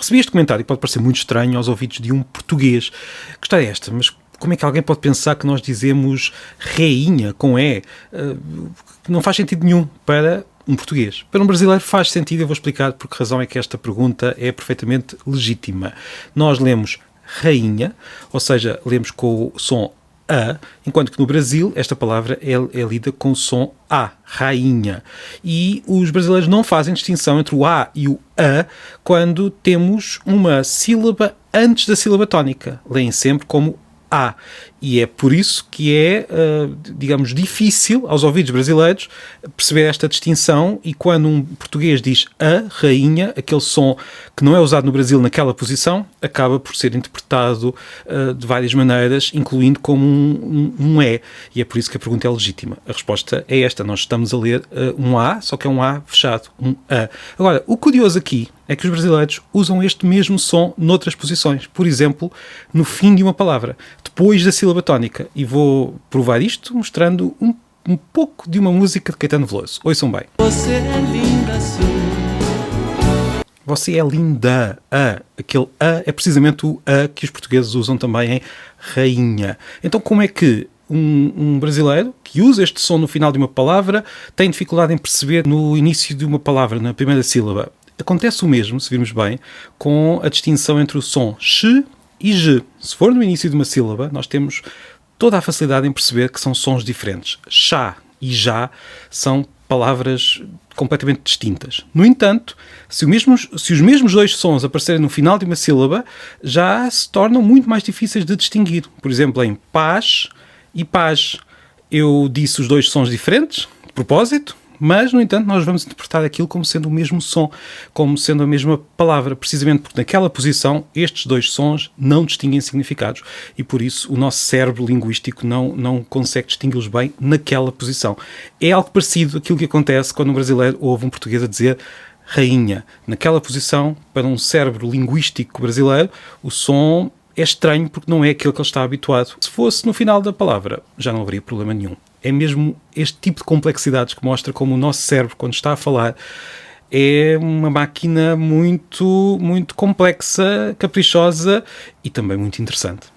Recebi este comentário e pode parecer muito estranho aos ouvidos de um português. Que história é esta? Mas como é que alguém pode pensar que nós dizemos rainha com E? Não faz sentido nenhum para um português. Para um brasileiro faz sentido, eu vou explicar por que razão é que esta pergunta é perfeitamente legítima. Nós lemos rainha, ou seja, lemos com o som A, enquanto que no Brasil esta palavra é lida com o som A, rainha. E os brasileiros não fazem distinção entre o A e o A quando temos uma sílaba antes da sílaba tónica. Leem sempre como A. E é por isso que é, digamos, difícil aos ouvidos brasileiros perceber esta distinção, e quando um português diz a rainha, aquele som que não é usado no Brasil naquela posição, acaba por ser interpretado de várias maneiras, incluindo como um E. E é por isso que a pergunta é legítima. A resposta é esta. Nós estamos a ler um A, só que é um A fechado, um A. Agora, o curioso aqui é que os brasileiros usam este mesmo som noutras posições. Por exemplo, no fim de uma palavra, depois da sílaba tónica. E vou provar isto mostrando um pouco de uma música de Caetano Veloso. Ouçam bem. Você é linda assim. Você é linda. Aquele A é precisamente o A que os portugueses usam também em rainha. Então como é que um brasileiro que usa este som no final de uma palavra tem dificuldade em perceber no início de uma palavra, na primeira sílaba? Acontece o mesmo, se virmos bem, com a distinção entre o som x e g. Se for no início de uma sílaba, nós temos toda a facilidade em perceber que são sons diferentes. Chá e já são palavras completamente distintas. No entanto, se os mesmos dois sons aparecerem no final de uma sílaba, já se tornam muito mais difíceis de distinguir. Por exemplo, em paz e paz. Eu disse os dois sons diferentes, de propósito, mas, no entanto, nós vamos interpretar aquilo como sendo o mesmo som, como sendo a mesma palavra, precisamente porque naquela posição estes dois sons não distinguem significados e, por isso, o nosso cérebro linguístico não consegue distingui-los bem naquela posição. É algo parecido àquilo que acontece quando um brasileiro ouve um português a dizer rainha. Naquela posição, para um cérebro linguístico brasileiro, o som é estranho porque não é aquele que ele está habituado. Se fosse no final da palavra, já não haveria problema nenhum. É mesmo este tipo de complexidades que mostra como o nosso cérebro, quando está a falar, é uma máquina muito, muito complexa, caprichosa e também muito interessante.